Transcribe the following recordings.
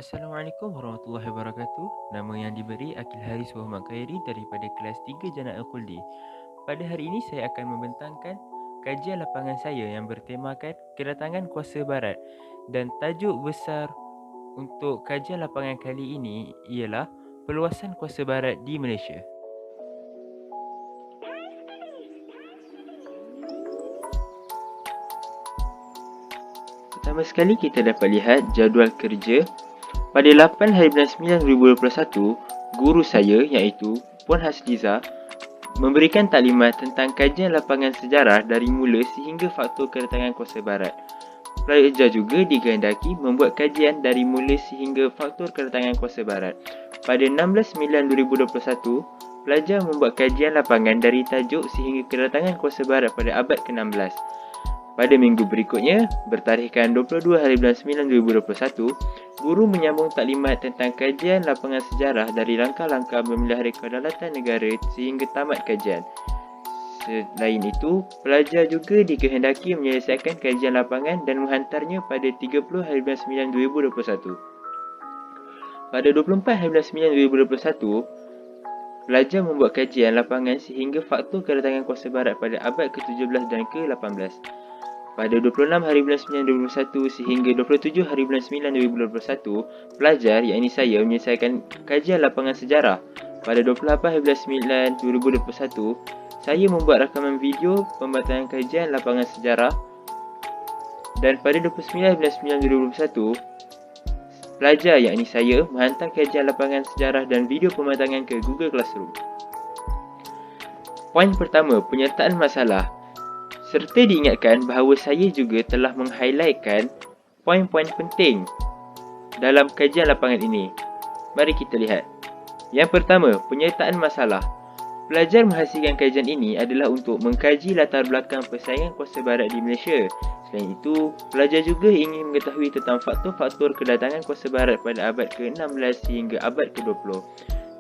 Assalamualaikum warahmatullahi wabarakatuh. Nama yang diberi Akil Haris Muhammad Khairi daripada kelas 3 Jannat Al-Khuldi. Pada hari ini saya akan membentangkan kajian lapangan saya yang bertemakan kedatangan kuasa barat, dan tajuk besar untuk kajian lapangan kali ini ialah perluasan kuasa barat di Malaysia. Pertama sekali kita dapat lihat jadual kerja. Pada 8 hari bulan 9 2021, guru saya iaitu Puan Hasliza memberikan taklimat tentang kajian lapangan sejarah dari mula sehingga faktor kedatangan kuasa barat. Pelajar juga dikehendaki membuat kajian dari mula sehingga faktor kedatangan kuasa barat. Pada 16/9/2021, pelajar membuat kajian lapangan dari tajuk sehingga kedatangan kuasa barat pada abad ke-16. Pada minggu berikutnya, bertarikhkan 22 hari bulan 9 2021, guru menyambung taklimat tentang kajian lapangan sejarah dari langkah-langkah memelihara kedaulatan negara sehingga tamat kajian. Selain itu, pelajar juga dikehendaki menyelesaikan kajian lapangan dan menghantarnya pada 30 hari bulan 9 2021. Pada 24 hari bulan 9 2021, pelajar membuat kajian lapangan sehingga faktor kedatangan kuasa barat pada abad ke-17 dan ke-18. Pada 26 hari bulan 9 2021 sehingga 27 hari bulan 9 2021, pelajar iaitu saya menyelesaikan kajian lapangan sejarah. Pada 28 hari bulan 9 2021, saya membuat rakaman video pembatangan kajian lapangan sejarah. Dan pada 29 bulan 9 2021, pelajar iaitu saya menghantar kajian lapangan sejarah dan video pembatangan ke Google Classroom. Poin pertama, penyertaan masalah. Serta diingatkan bahawa saya juga telah meng-highlightkan poin-poin penting dalam kajian lapangan ini. Mari kita lihat. Yang pertama, penyertaan masalah. Pelajar menghasilkan kajian ini adalah untuk mengkaji latar belakang persaingan kuasa barat di Malaysia. Selain itu, pelajar juga ingin mengetahui tentang faktor-faktor kedatangan kuasa barat pada abad ke-16 hingga abad ke-20.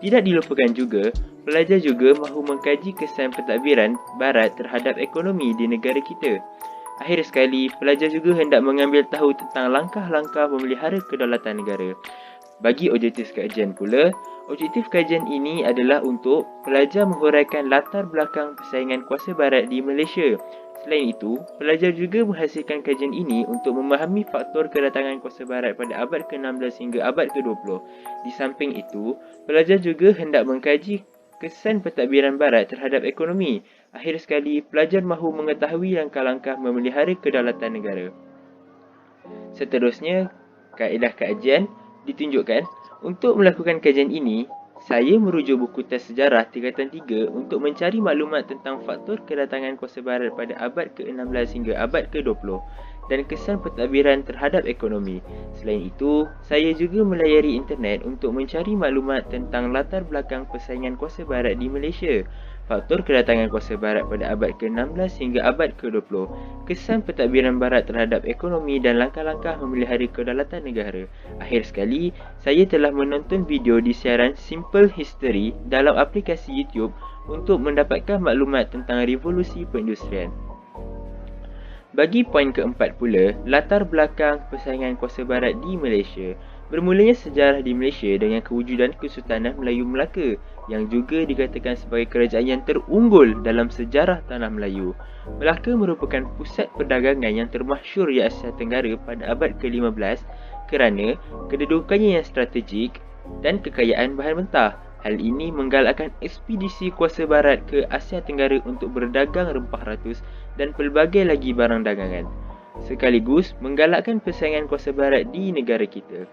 Tidak dilupakan juga, pelajar juga mahu mengkaji kesan pentadbiran barat terhadap ekonomi di negara kita. Akhir sekali, pelajar juga hendak mengambil tahu tentang langkah-langkah memelihara kedaulatan negara. Bagi objektif kajian pula, objektif kajian ini adalah untuk pelajar menghuraikan latar belakang persaingan kuasa barat di Malaysia. Selain itu, pelajar juga menghasilkan kajian ini untuk memahami faktor kedatangan kuasa barat pada abad ke-16 hingga abad ke-20. Di samping itu, pelajar juga hendak mengkaji kesan pentadbiran barat terhadap ekonomi. Akhir sekali, pelajar mahu mengetahui langkah-langkah memelihara kedaulatan negara. Seterusnya, kaedah kajian ditunjukkan. Untuk melakukan kajian ini, saya merujuk buku teks sejarah tingkatan 3 untuk mencari maklumat tentang faktor kedatangan kuasa barat pada abad ke-16 hingga abad ke-20 dan kesan pentadbiran terhadap ekonomi. Selain itu, saya juga melayari internet untuk mencari maklumat tentang latar belakang persaingan kuasa barat di Malaysia, faktor kedatangan kuasa barat pada abad ke-16 hingga abad ke-20, kesan pentadbiran barat terhadap ekonomi dan langkah-langkah memelihara kedaulatan negara. Akhir sekali, saya telah menonton video di siaran Simple History dalam aplikasi YouTube untuk mendapatkan maklumat tentang revolusi perindustrian. Bagi poin keempat pula, latar belakang persaingan kuasa barat di Malaysia. Bermulanya sejarah di Malaysia dengan kewujudan Kesultanan Melayu Melaka yang juga dikatakan sebagai kerajaan yang terunggul dalam sejarah tanah Melayu. Melaka merupakan pusat perdagangan yang termasyhur di Asia Tenggara pada abad ke-15 kerana kedudukannya yang strategik dan kekayaan bahan mentah. Hal ini menggalakkan ekspedisi kuasa barat ke Asia Tenggara untuk berdagang rempah ratus dan pelbagai lagi barang dagangan, sekaligus menggalakkan persaingan kuasa barat di negara kita.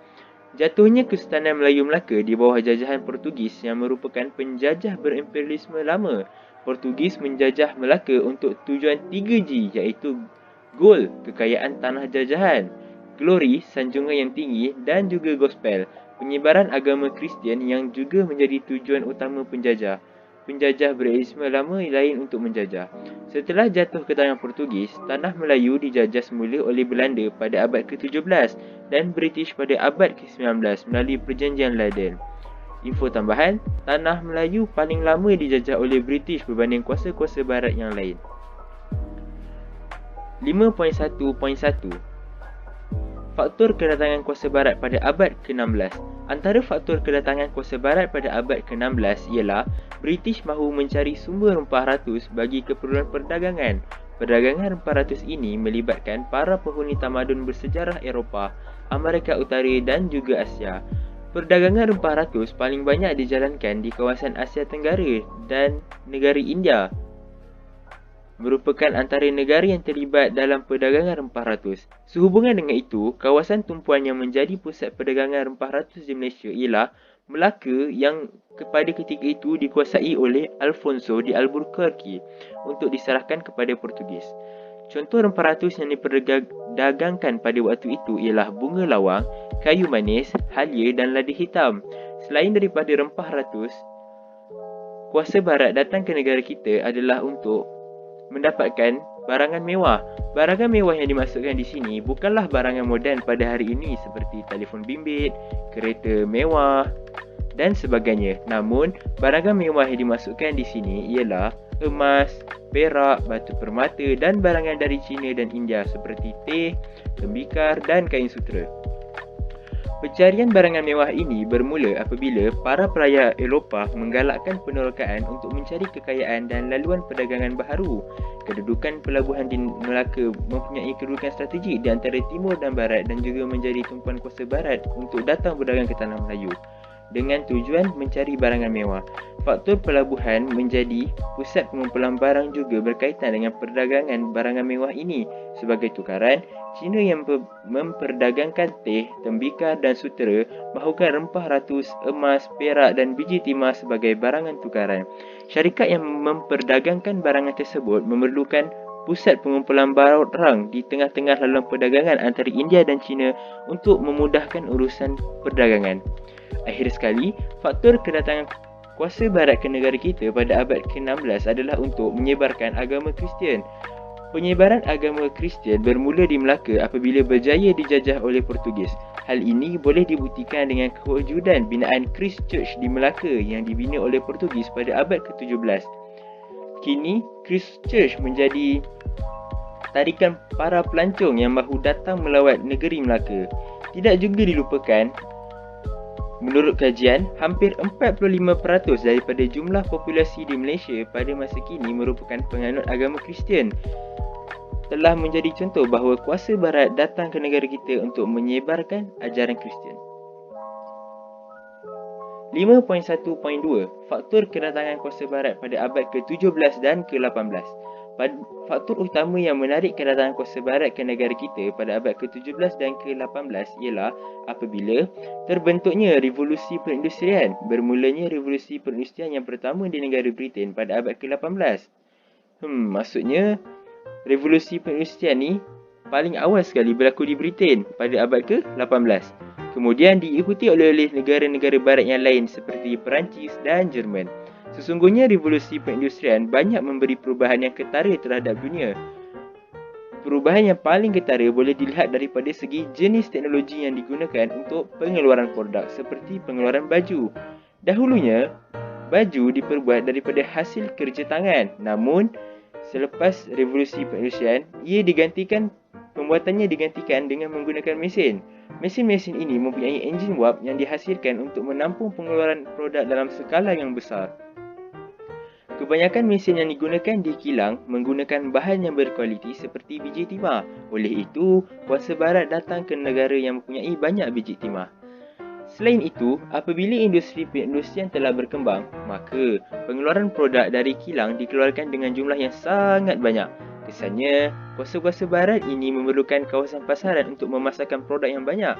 Jatuhnya Kesultanan Melayu Melaka di bawah jajahan Portugis yang merupakan penjajah berimperialisme lama. Portugis menjajah Melaka untuk tujuan 3G, iaitu gold, kekayaan tanah jajahan, glory, sanjungan yang tinggi, dan juga gospel, penyebaran agama Kristian yang juga menjadi tujuan utama penjajah. Penjajah berimperialisme lama lain untuk menjajah. Setelah jatuh ke tangan Portugis, tanah Melayu dijajah semula oleh Belanda pada abad ke-17 dan British pada abad ke-19 melalui Perjanjian Leiden. Info tambahan, tanah Melayu paling lama dijajah oleh British berbanding kuasa-kuasa barat yang lain. 5.1.1 Faktor kedatangan kuasa barat pada abad ke-16. Antara faktor kedatangan kuasa barat pada abad ke-16 ialah British mahu mencari sumber rempah ratus bagi keperluan perdagangan. Perdagangan rempah ratus ini melibatkan para penghuni tamadun bersejarah Eropah, Amerika Utara dan juga Asia. Perdagangan rempah ratus paling banyak dijalankan di kawasan Asia Tenggara dan negara India merupakan antara negara yang terlibat dalam perdagangan rempah ratus. Sehubungan dengan itu, kawasan tumpuan yang menjadi pusat perdagangan rempah ratus di Malaysia ialah Melaka yang kepada ketika itu dikuasai oleh Alfonso di Albuquerque untuk diserahkan kepada Portugis. Contoh rempah ratus yang diperdagangkan pada waktu itu ialah bunga lawang, kayu manis, halia dan lada hitam. Selain daripada rempah ratus, kuasa barat datang ke negara kita adalah untuk mendapatkan barangan mewah. Barangan mewah yang dimaksudkan di sini bukanlah barangan moden pada hari ini seperti telefon bimbit, kereta mewah dan sebagainya. Namun, barangan mewah yang dimaksudkan di sini ialah emas, perak, batu permata dan barangan dari China dan India seperti teh, tembikar dan kain sutera. Pencarian barangan mewah ini bermula apabila para pelayar Eropah menggalakkan penerokaan untuk mencari kekayaan dan laluan perdagangan baharu. Kedudukan pelabuhan di Melaka mempunyai kedudukan strategik di antara timur dan barat dan juga menjadi tumpuan kuasa barat untuk datang berdagang ke Tanah Melayu dengan tujuan mencari barangan mewah. Faktor pelabuhan menjadi pusat pengumpulan barang juga berkaitan dengan perdagangan barangan mewah ini. Sebagai tukaran, China yang memperdagangkan teh, tembikar dan sutera mahukan rempah ratus, emas, perak dan biji timah sebagai barangan tukaran. Syarikat yang memperdagangkan barangan tersebut memerlukan pusat pengumpulan barang di tengah-tengah laluan perdagangan antara India dan China untuk memudahkan urusan perdagangan. Akhir sekali, faktor kedatangan kuasa barat ke negara kita pada abad ke-16 adalah untuk menyebarkan agama Kristian. Penyebaran agama Kristian bermula di Melaka apabila berjaya dijajah oleh Portugis. Hal ini boleh dibuktikan dengan kewujudan binaan Christ Church di Melaka yang dibina oleh Portugis pada abad ke-17. Kini, Christ Church menjadi tarikan para pelancong yang mahu datang melawat negeri Melaka. Tidak juga dilupakan, menurut kajian, hampir 45% daripada jumlah populasi di Malaysia pada masa kini merupakan penganut agama Kristian. Telah menjadi contoh bahawa kuasa barat datang ke negara kita untuk menyebarkan ajaran Kristian. 5.1.2 Faktor kedatangan kuasa barat pada abad ke-17 dan ke-18. Faktor utama yang menarik kedatangan kuasa barat ke negara kita pada abad ke-17 dan ke-18 ialah apabila terbentuknya revolusi perindustrian. Bermulanya revolusi perindustrian yang pertama di negara Britain pada abad ke-18. Maksudnya revolusi perindustrian ni paling awal sekali berlaku di Britain pada abad ke-18. Kemudian diikuti oleh negara-negara barat yang lain seperti Perancis dan Jerman. Sesungguhnya revolusi perindustrian banyak memberi perubahan yang ketara terhadap dunia. Perubahan yang paling ketara boleh dilihat daripada segi jenis teknologi yang digunakan untuk pengeluaran produk seperti pengeluaran baju. Dahulunya, baju diperbuat daripada hasil kerja tangan. Namun, selepas revolusi perindustrian, pembuatannya digantikan dengan menggunakan mesin. Mesin-mesin ini mempunyai enjin wap yang dihasilkan untuk menampung pengeluaran produk dalam skala yang besar. Kebanyakan mesin yang digunakan di kilang menggunakan bahan yang berkualiti seperti biji timah. Oleh itu, kuasa barat datang ke negara yang mempunyai banyak biji timah. Selain itu, apabila industri perindustrian telah berkembang, maka pengeluaran produk dari kilang dikeluarkan dengan jumlah yang sangat banyak. Kesannya, kuasa-kuasa barat ini memerlukan kawasan pasaran untuk memasarkan produk yang banyak.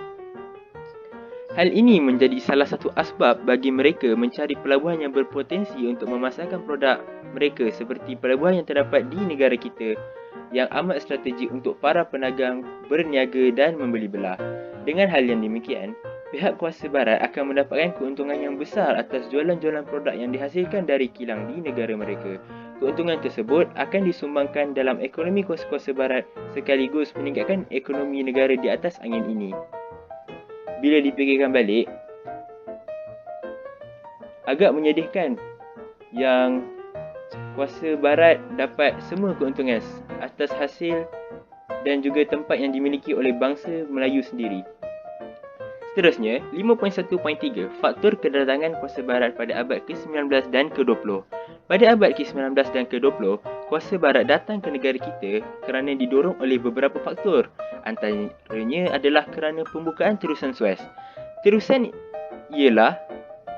Hal ini menjadi salah satu asbab bagi mereka mencari pelabuhan yang berpotensi untuk memasarkan produk mereka seperti pelabuhan yang terdapat di negara kita yang amat strategik untuk para pedagang berniaga dan membeli belah. Dengan hal yang demikian, pihak kuasa barat akan mendapatkan keuntungan yang besar atas jualan-jualan produk yang dihasilkan dari kilang di negara mereka. Keuntungan tersebut akan disumbangkan dalam ekonomi kuasa-kuasa barat sekaligus meningkatkan ekonomi negara di atas angin ini. Bila dipikirkan balik, agak menyedihkan yang kuasa barat dapat semua keuntungan atas hasil dan juga tempat yang dimiliki oleh bangsa Melayu sendiri. Seterusnya, 5.1.3 Faktor kedatangan kuasa barat pada abad ke-19 dan ke-20. Pada abad ke-19 dan ke-20, kuasa barat datang ke negara kita kerana didorong oleh beberapa faktor. Antaranya adalah kerana pembukaan terusan Suez. Terusan ialah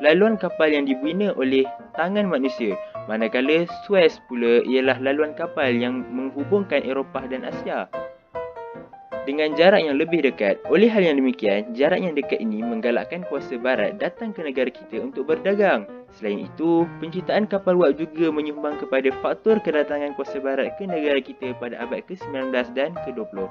laluan kapal yang dibina oleh tangan manusia, manakala Suez pula ialah laluan kapal yang menghubungkan Eropah dan Asia dengan jarak yang lebih dekat. Oleh hal yang demikian, jarak yang dekat ini menggalakkan kuasa barat datang ke negara kita untuk berdagang. Selain itu, penciptaan kapal wap juga menyumbang kepada faktor kedatangan kuasa barat ke negara kita pada abad ke-19 dan ke-20.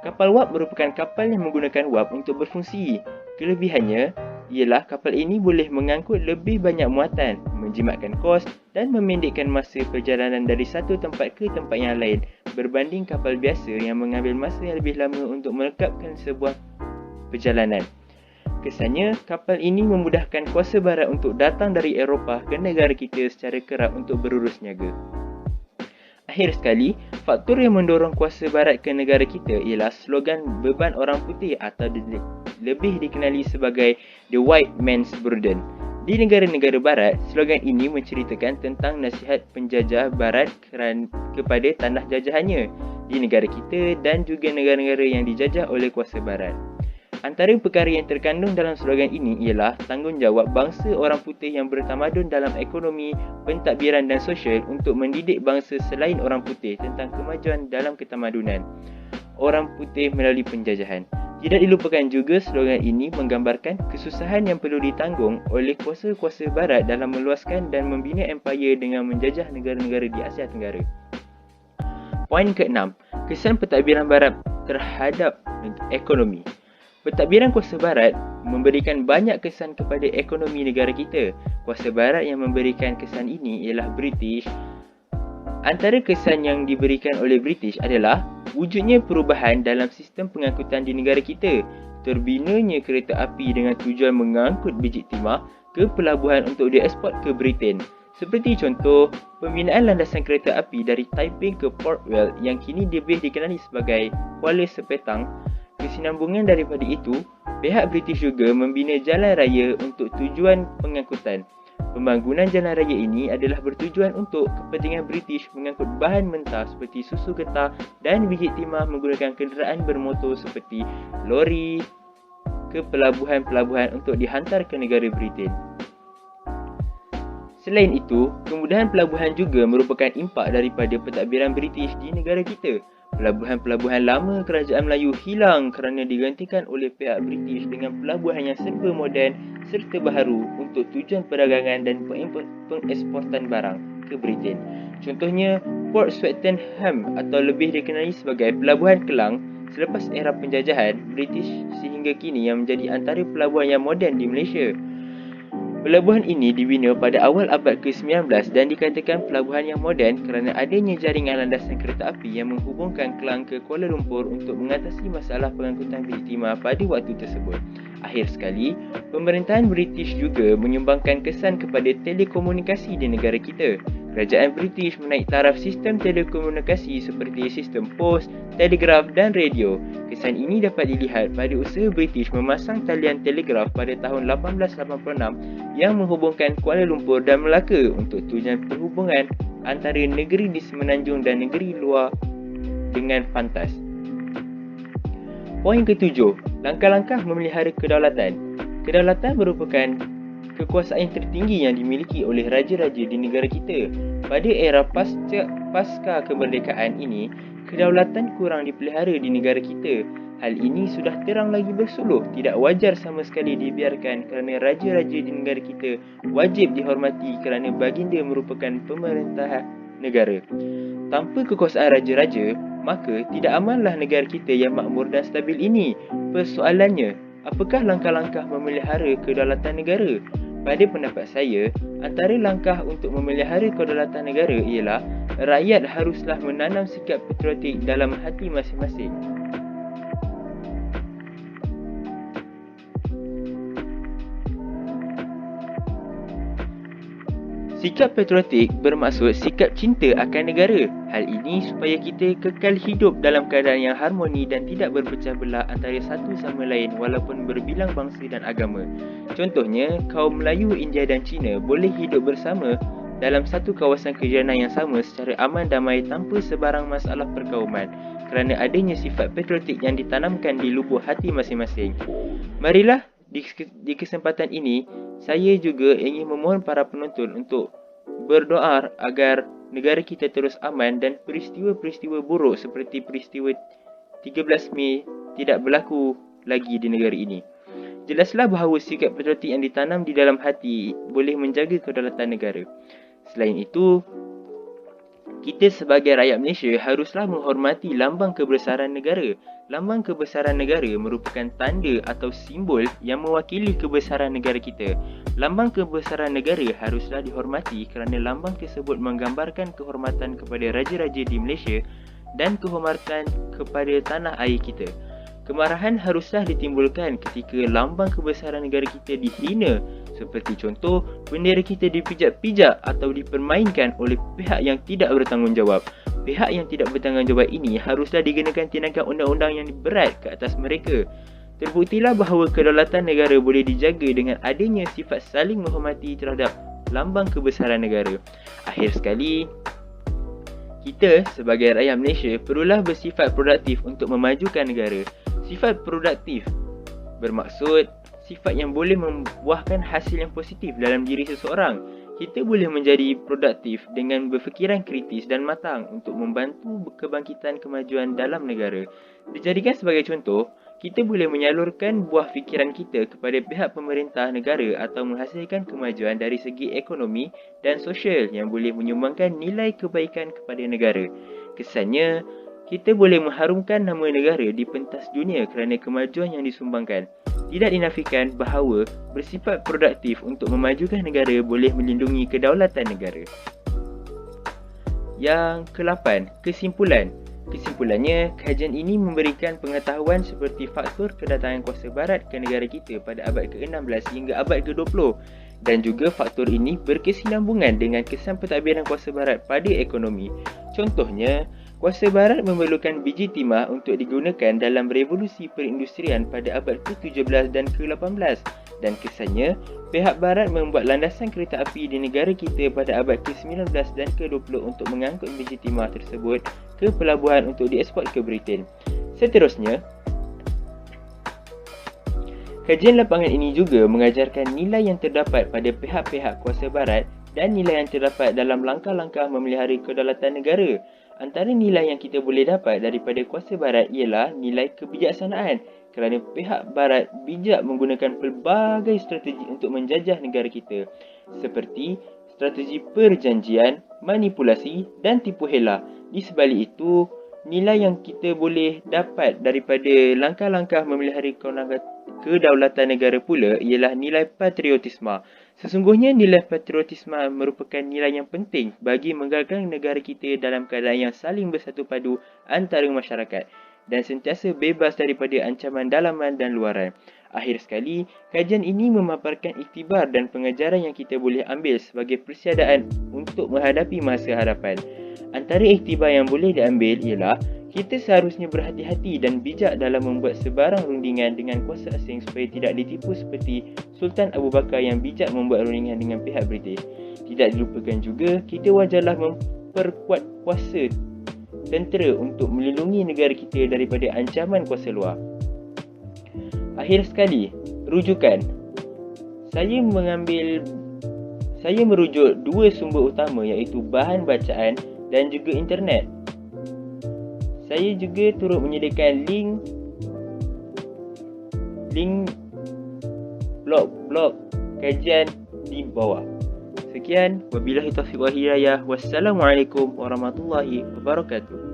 Kapal wap merupakan kapal yang menggunakan wap untuk berfungsi. Kelebihannya ialah kapal ini boleh mengangkut lebih banyak muatan, menjimatkan kos dan memendekkan masa perjalanan dari satu tempat ke tempat yang lain berbanding kapal biasa yang mengambil masa yang lebih lama untuk melengkapkan sebuah perjalanan. Kesannya, kapal ini memudahkan kuasa barat untuk datang dari Eropah ke negara kita secara kerap untuk berurus niaga. Akhir sekali, faktor yang mendorong kuasa barat ke negara kita ialah slogan beban orang putih atau lebih dikenali sebagai The White Man's Burden. Di negara-negara barat, slogan ini menceritakan tentang nasihat penjajah barat kepada tanah jajahannya di negara kita dan juga negara-negara yang dijajah oleh kuasa barat. Antara perkara yang terkandung dalam slogan ini ialah tanggungjawab bangsa orang putih yang bertamadun dalam ekonomi, pentadbiran dan sosial untuk mendidik bangsa selain orang putih tentang kemajuan dalam ketamadunan orang putih melalui penjajahan. Tidak dilupakan juga slogan ini menggambarkan kesusahan yang perlu ditanggung oleh kuasa-kuasa barat dalam meluaskan dan membina empayar dengan menjajah negara-negara di Asia Tenggara. Poin ke-6, kesan pentadbiran barat terhadap ekonomi. Pentadbiran kuasa barat memberikan banyak kesan kepada ekonomi negara kita. Kuasa barat yang memberikan kesan ini ialah British. Antara kesan yang diberikan oleh British adalah wujudnya perubahan dalam sistem pengangkutan di negara kita. Terbinanya kereta api dengan tujuan mengangkut biji timah ke pelabuhan untuk dieksport ke Britain. Seperti contoh, pembinaan landasan kereta api dari Taiping ke Port Vale yang kini lebih dikenali sebagai Kuala Sepetang. Kesinambungan daripada itu, pihak British juga membina jalan raya untuk tujuan pengangkutan. Pembangunan jalan raya ini adalah bertujuan untuk kepentingan British mengangkut bahan mentah seperti susu getah dan biji timah menggunakan kenderaan bermotor seperti lori ke pelabuhan-pelabuhan untuk dihantar ke negara Britain. Selain itu, kemudahan pelabuhan juga merupakan impak daripada pentadbiran British di negara kita. Pelabuhan-pelabuhan lama kerajaan Melayu hilang kerana digantikan oleh pihak British dengan pelabuhan yang serba moden serta baharu untuk tujuan perdagangan dan pengeksportan barang ke Britain. Contohnya, Port Swettenham atau lebih dikenali sebagai Pelabuhan Kelang selepas era penjajahan British sehingga kini yang menjadi antara pelabuhan yang moden di Malaysia. Pelabuhan ini dibina pada awal abad ke-19 dan dikatakan pelabuhan yang moden kerana adanya jaringan landasan kereta api yang menghubungkan Kelang ke Kuala Lumpur untuk mengatasi masalah pengangkutan biji timah pada waktu tersebut. Akhir sekali, pemerintahan British juga menyumbangkan kesan kepada telekomunikasi di negara kita. Kerajaan British menaik taraf sistem telekomunikasi seperti sistem pos, telegraf dan radio. Kesan ini dapat dilihat pada usaha British memasang talian telegraf pada tahun 1886 yang menghubungkan Kuala Lumpur dan Melaka untuk tujuan perhubungan antara negeri di Semenanjung dan negeri luar dengan pantas. Poin ke-7, langkah-langkah memelihara kedaulatan. Kedaulatan merupakan kekuasaan tertinggi yang dimiliki oleh raja-raja di negara kita. Pada era pasca kemerdekaan ini, kedaulatan kurang dipelihara di negara kita. Hal ini sudah terang lagi bersuluh, tidak wajar sama sekali dibiarkan kerana raja-raja di negara kita wajib dihormati kerana baginda merupakan pemerintah negara. Tanpa kekuasaan raja-raja, maka tidak amanlah negara kita yang makmur dan stabil ini. Persoalannya, apakah langkah-langkah memelihara kedaulatan negara? Pada pendapat saya, antara langkah untuk memelihara kedaulatan negara ialah rakyat haruslah menanam sikap patriotik dalam hati masing-masing. Sikap patriotik bermaksud sikap cinta akan negara. Hal ini supaya kita kekal hidup dalam keadaan yang harmoni dan tidak berpecah belah antara satu sama lain walaupun berbilang bangsa dan agama. Contohnya, kaum Melayu, India dan Cina boleh hidup bersama dalam satu kawasan kejiranah yang sama secara aman damai tanpa sebarang masalah perkauman kerana adanya sifat patriotik yang ditanamkan di lubuk hati masing-masing. Marilah di kesempatan ini, saya juga ingin memohon para penonton untuk berdoa agar negara kita terus aman dan peristiwa-peristiwa buruk seperti peristiwa 13 Mei tidak berlaku lagi di negara ini. Jelaslah bahawa sikap patriotik yang ditanam di dalam hati boleh menjaga kedaulatan negara. Selain itu, kita sebagai rakyat Malaysia haruslah menghormati lambang kebesaran negara. Lambang kebesaran negara merupakan tanda atau simbol yang mewakili kebesaran negara kita. Lambang kebesaran negara haruslah dihormati kerana lambang tersebut menggambarkan kehormatan kepada raja-raja di Malaysia dan kehormatan kepada tanah air kita. Kemarahan haruslah ditimbulkan ketika lambang kebesaran negara kita dihina, seperti contoh, bendera kita dipijak-pijak atau dipermainkan oleh pihak yang tidak bertanggungjawab. Pihak yang tidak bertanggungjawab ini haruslah dikenakan tindakan undang-undang yang berat ke atas mereka. Terbuktilah bahawa kedaulatan negara boleh dijaga dengan adanya sifat saling menghormati terhadap lambang kebesaran negara. Akhir sekali, kita sebagai rakyat Malaysia perlulah bersifat produktif untuk memajukan negara. Sifat produktif bermaksud sifat yang boleh membuahkan hasil yang positif dalam diri seseorang. Kita boleh menjadi produktif dengan berfikiran kritis dan matang untuk membantu kebangkitan kemajuan dalam negara. Dijadikan sebagai contoh, kita boleh menyalurkan buah fikiran kita kepada pihak pemerintah negara atau menghasilkan kemajuan dari segi ekonomi dan sosial yang boleh menyumbangkan nilai kebaikan kepada negara. Kesannya, kita boleh mengharumkan nama negara di pentas dunia kerana kemajuan yang disumbangkan. Tidak dinafikan bahawa bersifat produktif untuk memajukan negara boleh melindungi kedaulatan negara. Yang ke-8, kesimpulan. Kesimpulannya, kajian ini memberikan pengetahuan seperti faktor kedatangan kuasa barat ke negara kita pada abad ke-16 hingga abad ke-20 dan juga faktor ini berkesinambungan dengan kesan pentadbiran kuasa barat pada ekonomi. Contohnya, kuasa barat memerlukan biji timah untuk digunakan dalam revolusi perindustrian pada abad ke-17 dan ke-18 dan kesannya, pihak barat membuat landasan kereta api di negara kita pada abad ke-19 dan ke-20 untuk mengangkut biji timah tersebut ke pelabuhan untuk dieksport ke Britain. Seterusnya, kajian lapangan ini juga mengajarkan nilai yang terdapat pada pihak-pihak kuasa barat dan nilai yang terdapat dalam langkah-langkah memelihara kedaulatan negara. Antara nilai yang kita boleh dapat daripada kuasa barat ialah nilai kebijaksanaan kerana pihak barat bijak menggunakan pelbagai strategi untuk menjajah negara kita seperti strategi perjanjian, manipulasi dan tipu hela. Di sebalik itu, nilai yang kita boleh dapat daripada langkah-langkah memelihara kedaulatan negara pula ialah nilai patriotisme. Sesungguhnya nilai patriotisme merupakan nilai yang penting bagi menggalakkan negara kita dalam keadaan yang saling bersatu padu antara masyarakat dan sentiasa bebas daripada ancaman dalaman dan luaran. Akhir sekali, kajian ini memaparkan iktibar dan pengajaran yang kita boleh ambil sebagai persiadaan untuk menghadapi masa hadapan. Antara iktibar yang boleh diambil ialah kita seharusnya berhati-hati dan bijak dalam membuat sebarang rundingan dengan kuasa asing supaya tidak ditipu seperti Sultan Abu Bakar yang bijak membuat rundingan dengan pihak British. Tidak dilupakan juga, kita wajarlah memperkuat kuasa tentera untuk melindungi negara kita daripada ancaman kuasa luar. Akhir sekali, rujukan. Saya merujuk dua sumber utama iaitu bahan bacaan dan juga internet. Saya juga turut menyediakan link blog kajian di bawah. Sekian, wabillahi taufiq wal hidayah. Wassalamualaikum warahmatullahi wabarakatuh.